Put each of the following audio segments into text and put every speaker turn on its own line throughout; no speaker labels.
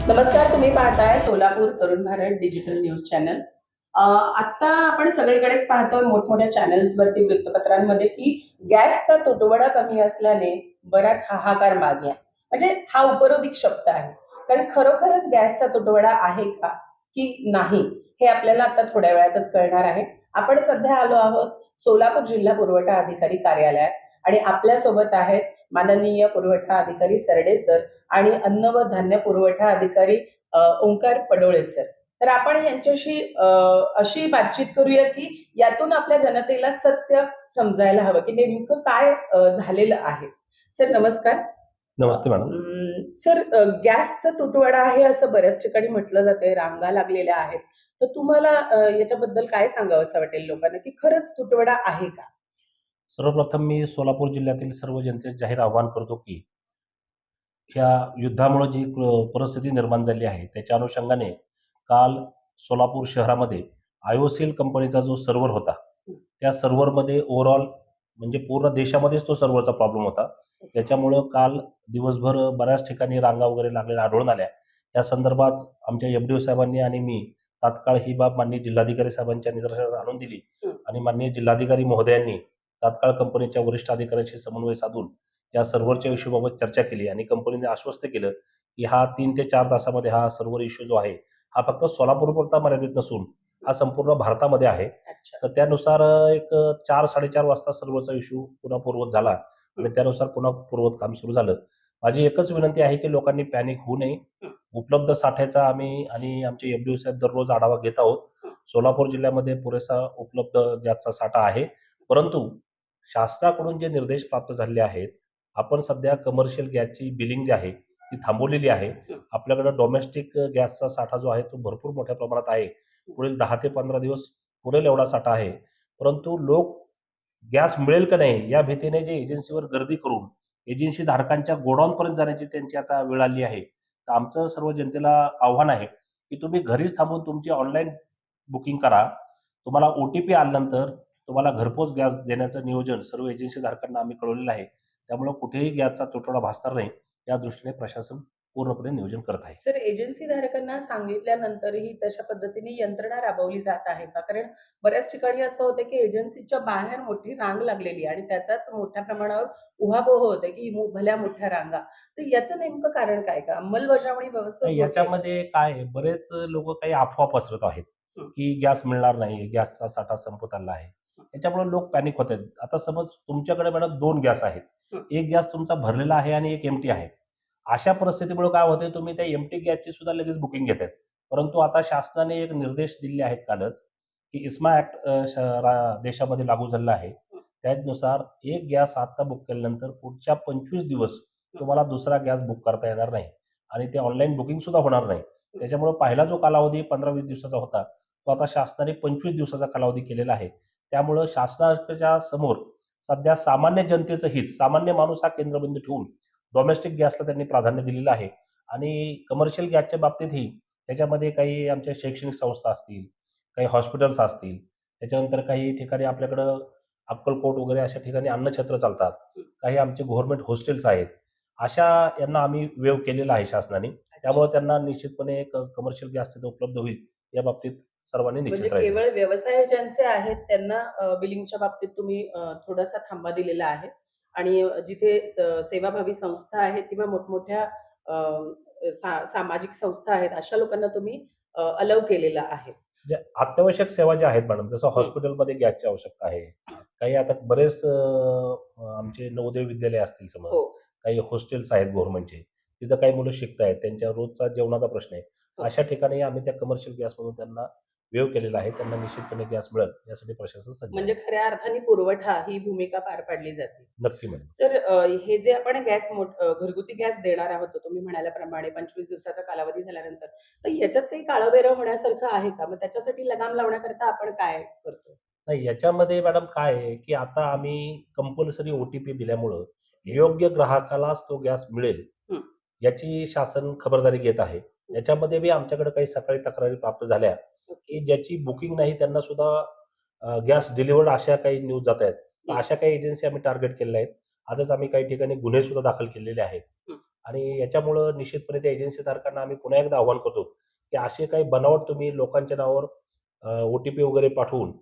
नमस्कार, तुम्ही पाहताय Solapur Tarun Bharat digital news channel. आता आपण सगळीकडेच पाहतोय मोठमोठ्या चॅनल्सवरती, वृत्तपत्रांमध्ये की गॅसचा तुटवडा कमी असल्याने बराच हाहाकार माजला. म्हणजे हा उपरोधिक शब्द आहे. कारण खरोखरच गॅसचा तुटवडा आहे का की नाही हे आपल्याला आता थोड्या वेळातच कळणार आहे. आपण सध्या आलो आहोत सोलापूर जिल्हा पुरवठा अधिकारी कार्यालयात आणि आपल्यासोबत आहेत माननीय पुरवठा अधिकारी सरडे सर आणि अन्न व धान्य पुरवठा अधिकारी ओंकार पडोळे सर. तर आपण यांच्याशी अशी बातचीत करूया की यातून आपल्या जनतेला सत्य समजायला हवं की नेमकं काय झालेलं आहे. सर नमस्कार.
नमस्ते मॅडम.
सर, गॅसचा तुटवडा आहे असं बऱ्याच ठिकाणी म्हटलं जातंय, रांगा लागलेल्या आहेत. तर तुम्हाला याच्याबद्दल काय सांगावंसं वाटेल लोकांना की खरंच तुटवडा आहे का?
सर्वप्रथम मी सोलापूर जिल्ह्यातील सर्व जनतेस जाहीर आवाहन करतो की ह्या युद्धामुळे जी परिस्थिती निर्माण झाली आहे त्याच्या अनुषंगाने काल सोलापूर शहरामध्ये आयोसेल कंपनीचा जो सर्व्हर होता त्या सर्व्हरमध्ये ओव्हरऑल म्हणजे पूर्ण देशामध्येच तो सर्व्हरचा प्रॉब्लेम होता. त्याच्यामुळं काल दिवसभर बऱ्याच ठिकाणी रांगा वगैरे लागलेल्या आढळून आल्या. या संदर्भात आमच्या एफ साहेबांनी आणि मी तात्काळ ही बाब माननीय जिल्हाधिकारी साहेबांच्या निदर्शनास आणून दिली आणि माननीय जिल्हाधिकारी महोदयांनी तात्काळ कंपनीच्या वरिष्ठ अधिकाऱ्यांशी समन्वय साधून या सर्व्हरच्या इश्यूबाबत चर्चा केली आणि कंपनीने आश्वस्त केलं की हा 3 ते 4 तासामध्ये हा सर्व्हर इश्यू जो आहे हा फक्त सोलापूरपुरता मर्यादित नसून हा संपूर्ण भारतामध्ये आहे.
अच्छा.
तर त्यानुसार एक 4-4:30 वाजता सर्व्हरचा इश्यू पुन्हा पूर्वत झाला आणि त्यानुसार पुन्हा पूर्वत काम सुरू झालं. माझी एकच विनंती आहे की लोकांनी पॅनिक होऊ नये. उपलब्ध साठ्याचा आम्ही आणि आमचे एफ साहेब दररोज आढावा घेत आहोत. सोलापूर जिल्ह्यामध्ये पुरेसा उपलब्ध गॅसचा साठा आहे. परंतु शासनाकडून जे निर्देश प्राप्त झालेले आहेत, आपण सध्या कमर्शियल गॅसची बिलिंग जी आहे ती थांबवलेली आहे. आपल्याकडे डोमेस्टिक गॅसचा साठा जो आहे तो भरपूर मोठ्या प्रमाणात आहे. पुढील 10 ते 15 दिवस पुरेल एवढा साठा आहे. परंतु लोक गॅस मिळेल का नाही या भीतीने जे एजन्सीवर गर्दी करून एजन्सी धारकांच्या गोडाऊनपर्यंत जाण्याची त्यांची आता वेळ आली आहे. तर आमचं सर्व जनतेला आव्हान आहे की तुम्ही घरीच थांबून तुमची ऑनलाईन बुकिंग करा. तुम्हाला OTP आल्यानंतर तुम्हाला घरपोच गॅस देण्याचं नियोजन सर्व एजन्सी धारकांना आम्ही कळवलेलं आहे. त्यामुळे कुठेही गॅसचा तुटवडा भासणार नाही या दृष्टीने प्रशासन पूर्णपणे नियोजन करत आहे.
सर, एजन्सी धारकांना सांगितल्यानंतरही तशा पद्धतीने यंत्रणा राबवली जात आहे का? कारण बऱ्याच ठिकाणी असं होतं की एजन्सीच्या बाहेर मोठी रांग लागलेली आहे आणि त्याचाच मोठ्या प्रमाणावर उहापोह होते की भल्या मोठ्या रांगा. तर याचं नेमकं कारण काय का? अंमलबजावणी व्यवस्थित होते?
याच्यामध्ये काय आहे, बरेच लोक काही अफवा पसरत आहेत
हं.
की गॅस मिळणार नाही, गॅसचा साठा संपत आला आहे. त्याच्यामुळे लोक पॅनिक होत आहेत. आता समज तुमच्याकडे मॅडम 2 गॅस आहेत.
हं.
एक गॅस तुमचा भरलेला आहे आणि एक एम्प्टी आहे. अशा परिस्थितीमुळे काय होतंय, तुम्ही त्या एम्प्टी गॅसची सुद्धा लगेच बुकिंग घेतायत. परंतु आता शासनाने एक निर्देश दिले आहेत कालच, की इस्मा ॲक्ट देशामध्ये लागू झालेला आहे. त्यानुसार एक गॅस आता बुक केल्यानंतर पुढच्या 25 दिवस तुम्हाला दुसरा गॅस बुक करता येणार नाही आणि ते ऑनलाईन बुकिंग सुद्धा होणार नाही. त्याच्यामुळे पहिला जो कालावधी 15-20 दिवसाचा होता, तो आता शासनाने 25 दिवसाचा कालावधी केलेला आहे. त्यामुळं शासनाच्या समोर सध्या सामान्य जनतेचं हित, सामान्य माणूस हा केंद्रबिंदू ठेवून डोमेस्टिक गॅसला त्यांनी प्राधान्य दिलेलं आहे आणि कमर्शियल गॅसच्या बाबतीतही त्याच्यामध्ये काही आमच्या शैक्षणिक संस्था असतील, काही हॉस्पिटल्स असतील, त्याच्यानंतर काही ठिकाणी आपल्याकडं अक्कलकोट वगैरे अशा ठिकाणी अन्नछत्र चालतात. काही आमचे गव्हर्नमेंट हॉस्टेल्स आहेत. अशा यांना आम्ही वेव्ह केलेला आहे शासनाने. त्यामुळे त्यांना निश्चितपणे एक कमर्शियल गॅस तिथे उपलब्ध होईल या बाबतीत सर्वांनी
म्हणजे
निश्चित राहायचं.
केवळ व्यवसाय ज्यांचे आहेत त्यांना बिलिंगच्या बाबतीत तुम्ही थोडासा थांबा दिलेला आहे आणि जिथे सेवाभावी संस्था आहेत किंवा मोठमोठ्या सामाजिक संस्था आहेत अशा लोकांना तुम्ही अलाउ केलेला आहे.
जे अत्यावश्यक सेवा ज्या आहेत मॅडम, जसं
हं.
हॉस्पिटलमध्ये गॅसची आवश्यकता आहे. काही आता बरेच आमचे नवोदय विद्यालय असतील समज,
हो.
काही हॉस्टेल्स आहेत गव्हर्नमेंटचे. तिथं काही मुलं शिकतायत, त्यांच्या रोजचा जेवणाचा प्रश्न आहे.
हो.
अशा ठिकाणी आम्ही त्या कमर्शियल गॅसमधून त्यांना वेव्ह केलेला आहे. त्यांना निश्चितपणे गॅस मिळेल यासाठी प्रशासन सज्ज
म्हणजे
आहे.
खऱ्या अर्थाने पुरवठा ही भूमिका पार पाडली जाते.
नक्की मॅडम.
सर, हे जे आपण घरगुती गॅस देणार आहोत, तर तुम्ही म्हणाल्याप्रमाणे 25 दिवसाचा कालावधी झाल्यानंतर, तर याच्यात काही काळबेरं होण्यासारखं आहे का? मग त्याच्यासाठी लगाम लावण्याकरता आपण काय करतो?
नाही, याच्यामध्ये मॅडम काय आहे, की आता आम्ही कंपल्सरी OTP दिल्यामुळं योग्य ग्राहकालाच तो गॅस मिळेल,
हं.
याची शासन खबरदारी घेत आहे. याच्यामध्ये बी आमच्याकडे काही सकाळी तक्रारी प्राप्त झाल्या,
ओके.
की ज्याची बुकिंग नाही त्यांना सुद्धा गॅस डिलिव्हर्ड अशा काही न्यूज जात आहेत. तर
हं.
अशा काही एजन्सी आम्ही टार्गेट केलेल्या आहेत. आजच आम्ही काही ठिकाणी गुन्हे सुद्धा दाखल केलेले आहेत.
हं.
आणि याच्यामुळं निश्चितपणे त्या एजन्सीधारकांना आम्ही पुन्हा एकदा आव्हान करतो, की असे काही बनावट तुम्ही लोकांच्या नावावर ओ-टी-पी वगैरे पाठवून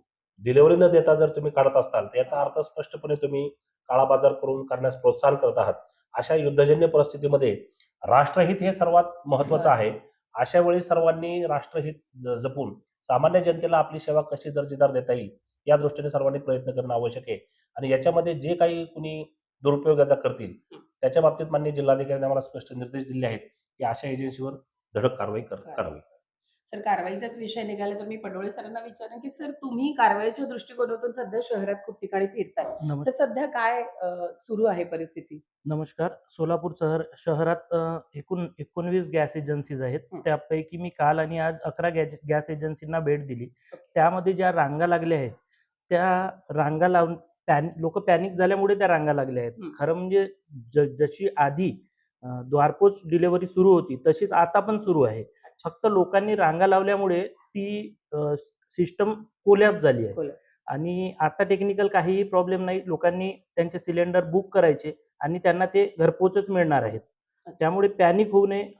डिलिव्हरी न देता जर तुम्ही काढत असाल, तर याचा अर्थ स्पष्टपणे तुम्ही काळा बाजार करून करण्यास प्रोत्साहन करत आहात. अशा युद्धजन्य परिस्थितीमध्ये राष्ट्रहित हे सर्वात महत्त्वाचं आहे. अशा वेळी सर्वांनी राष्ट्रहित जपून सामान्य जनतेला आपली सेवा कशी दर्जेदार देता येईल, या दृष्टीने सर्वांनी प्रयत्न करणं आवश्यक आहे. आणि याच्यामध्ये जे काही कुणी दुरुपयोगाचा करतील, त्याच्या बाबतीत माननीय जिल्हाधिकाऱ्यांनी आम्हाला स्पष्ट निर्देश दिले आहेत, की अशा एजन्सीवर धडक कारवाई करावी.
सर, कारवाईचाच विषय निघाला तर मी पडोळे सरांना विचारेन, की सर तुम्ही कारवाईच्या दृष्टिकोनातून सध्या शहरात खूप ठिकाणी फिरताय. तर सध्या काय सुरू आहे परिस्थिती?
नमस्कार. सोलापूर शहरात एकूण 19 गॅस एजन्सीज आहेत.
हं.
त्यापैकी मी काल आणि आज 11 गॅस एजन्सींना भेट दिली.
ओके.
त्यामध्ये ज्या रांगा लागल्या आहेत, त्या रांगा लावून लोकं पॅनिक झाल्यामुळे त्या रांगा लागल्या आहेत.
हं.
खरं म्हणजे जशी आधी द्वारपोच डिलिव्हरी सुरू होती, तशीच आता पण सुरू आहे. फक्त लोकांनी रांगा लावल्यामुळे ती सिस्टम कोलॅप्स झाली आहे.
कोलॅप्स.
आणि आता टेक्निकल काहीही प्रॉब्लेम नाही. लोकांनी त्यांचे सिलेंडर बुक करायचे आणि त्यांना ते घरपोचच मिळणार आहेत. त्यामुळे पॅनिक होऊ नये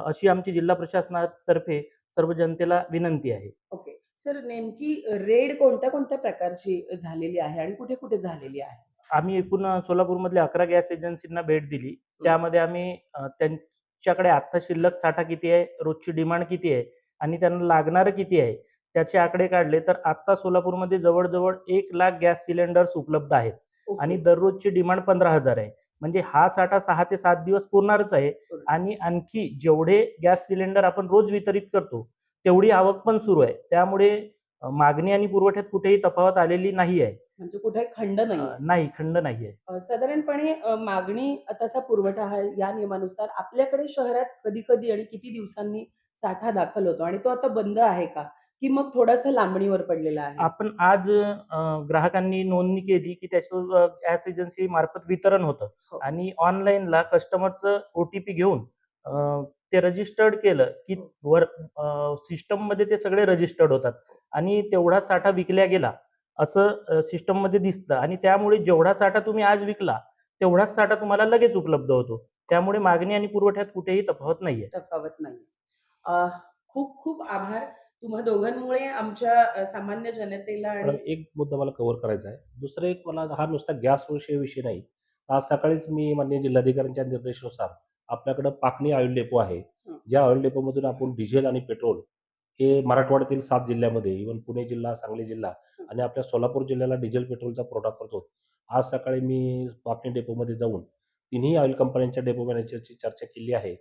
अशी आमची जिल्हा प्रशासनातर्फे सर्व जनतेला विनंती आहे.
ओके. सर, नेमकी रेड कोणत्या प्रकारची झालेली आहे आणि कुठे झालेली आहे?
आम्ही एकूण सोलापूरमधल्या 11 गॅस एजन्सींना भेट दिली. त्यामध्ये आम्ही त्यांच्याकडे आत्ता शिल्लक साठा किती आहे, रोजची डिमांड किती आहे आणि त्यांना लागणारं किती आहे, त्याचे आकडे काढले. तर आत्ता सोलापूरमध्ये जवळ-जवळ 1,00,000 गॅस सिलेंडर्स उपलब्ध आहेत
ओके.
आणि दररोजची डिमांड 15,000 आहे. म्हणजे हा साठा 6 ते 7 दिवस पुरणारच आहे आणि आणखी जेवढे गॅस सिलेंडर आपण रोज वितरित करतो, तेवढी आवक पण सुरू आहे. त्यामुळे मागणी आणि पुरवठ्यात कुठेही तफावत आलेली नाही आहे.
म्हणजे कुठे खंड नाहीये.
नाही, खंड नाहीये.
साधारणपणे मागणी तसा पुरवठा हा या नियमानुसार आपल्याकडे शहरात कधी-कधी आणि किती दिवसांनी साठा दाखल होतो आणि तो आता बंद आहे का? की मग थोडासा लांबणीवर पडलेला आहे?
आपण आज ग्राहकांनी नोंदणी केली, की त्याचं गॅस एजन्सी मार्फत वितरण होतं
हो.
आणि ऑनलाईनला कस्टमरचं ओ-टी-पी घेऊन ते रजिस्टर्ड केलं, की वर सिस्टममध्ये ते सगळे रजिस्टर्ड होतात आणि तेवढा साठा विकला गेला असं सिस्टममध्ये दिसतं आणि त्यामुळे जेवढा साठा तुम्ही आज विकला, तेवढाच साठा तुम्हाला लगेच उपलब्ध होतो. त्यामुळे मागणी आणि पुरवठ्यात कुठेही तफावत नाहीये.
तफावत नाही. खूप खूप आभार. तुम्हा दोघांमुळे आमच्या सामान्य जनतेला
मॅडम,
आणि
एक मुद्दा मला कव्हर करायचा आहे. दुसरं एक मला हा नुसता गॅस विषय नाही. आज सकाळीच मी माननीय जिल्हाधिकाऱ्यांच्या निर्देशानुसार आपल्याकडं पाकणी ऑइल डेपो आहे.
हं.
ज्या ऑइल डेपोमधून आपण डिझेल आणि पेट्रोल हे मराठवाड्यातील 7 जिल्ह्यामध्ये इव्हन पुणे जिल्हा, सांगली जिल्हा आणि आपल्या सोलापूर जिल्ह्याला डिझेल पेट्रोलचा पुरवठा करतो. आज सकाळी मी पाकणी डेपोमध्ये जाऊन तिन्ही ऑइल कंपन्यांच्या डेपो मॅनेजरची चर्चा केली आहे.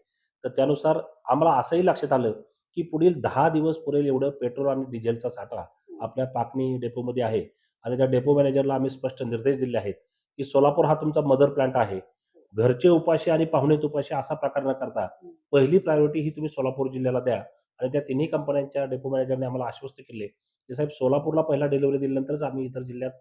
तर त्यानुसार आम्हाला असंही लक्षात आलं, की पुढील 10 दिवस पुरेल एवढं पेट्रोल आणि डिझेलचा साठा आपल्या पाकणी डेपोमध्ये आहे आणि त्या डेपो मॅनेजरला आम्ही स्पष्ट निर्देश दिले आहेत, की सोलापूर हा तुमचा मदर प्लांट आहे. घरचे उपाशी आणि पाहुणेत उपाशी असा प्रकार न करता पहिली प्रायोरिटी ही तुम्ही सोलापूर जिल्ह्याला द्या आणि त्या तिन्ही कंपन्यांच्या डेपो मॅनेजरने आम्हाला आश्वस्त केले, की साहेब सोलापूरला पहिला डिलिव्हरी दिल्यानंतरच आम्ही इतर जिल्ह्यात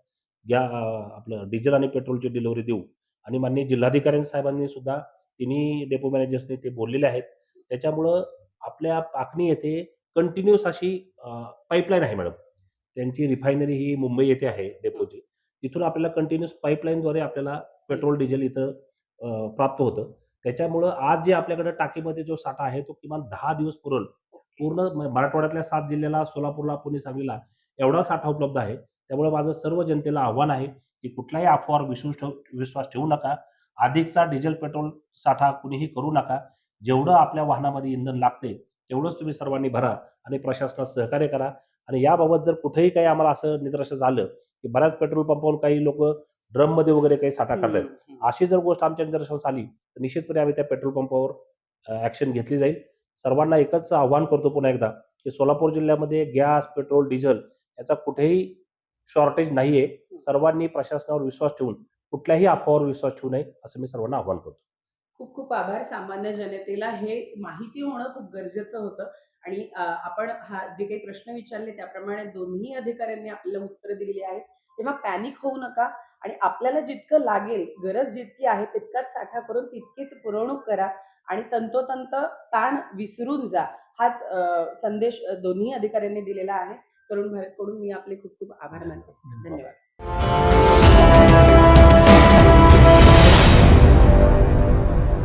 आपलं डिझेल आणि पेट्रोलची डिलिव्हरी देऊ आणि माननीय जिल्हाधिकारी साहेबांनी सुद्धा तिन्ही डेपो मॅनेजर्सनी ते बोललेले आहेत. त्याच्यामुळं आपल्या पाकणी येथे कंटिन्यूअस अशी पाईपलाईन आहे मॅडम. त्यांची रिफायनरी ही मुंबई येथे आहे डेपोची. तिथून आपल्याला कंटिन्यूअस पाईपलाईनद्वारे आपल्याला पेट्रोल, डिझेल इथं प्राप्त होतं. त्याच्यामुळं आज जे आपल्याकडे टाकीमध्ये जो साठा आहे तो किमान 10 दिवस पुरेल. पूर्ण मराठवाड्यातल्या 7 जिल्ह्याला, सोलापूरला, पुणे, सांगलीला एवढा साठा उपलब्ध आहे. त्यामुळे माझं सर्व जनतेला आव्हान आहे, की कुठल्याही अफवावर विश्वास ठेवू नका. अधिकचा डिझेल, पेट्रोल साठा कुणीही करू नका. जेवढं आपल्या वाहनामध्ये इंधन लागते, तेवढंच तुम्ही सर्वांनी भरा आणि प्रशासनास सहकार्य करा. आणि याबाबत जर कुठेही काही आम्हाला असं निदर्शनास आलं, की बऱ्याच पेट्रोल पंपावर काही लोकं ड्रममध्ये वगैरे काही साठा करतायत. अशी जर गोष्ट आमच्या निदर्शनास आली, तर निश्चितपणे आम्ही त्या पेट्रोल पंपावर ॲक्शन घेतली जाईल. सर्वांना एकच आव्हान करतो पुन्हा एकदा, की सोलापूर जिल्ह्यामध्ये गॅस, पेट्रोल, डिझेल याचा कुठेही शॉर्टेज नाहीये. सर्वांनी प्रशासनावर विश्वास ठेवून कुठल्याही अफवावर विश्वास ठेवू नये, असं मी सर्वांना आव्हान करतो.
खूप खूप आभार. सामान्य जनतेला हे माहिती होणं खूप गरजेचं होतं आणि आपण जे काही प्रश्न विचारले त्याप्रमाणे दोन्ही अधिकाऱ्यांनी आपल्याला उत्तरं दिलेली आहेत. तेव्हा पॅनिक होऊ नका आणि आपल्याला जितकं लागेल, गरज जितकी आहे तितकाच साठा करून तितकीच पुरवणूक करा आणि तंतोतंत ताण विसरून जा. हाच संदेश दोन्ही अधिकाऱ्यांनी दिलेला आहे. तरुण भारतकडून मी आपले खूप खूप आभार मानते. धन्यवाद.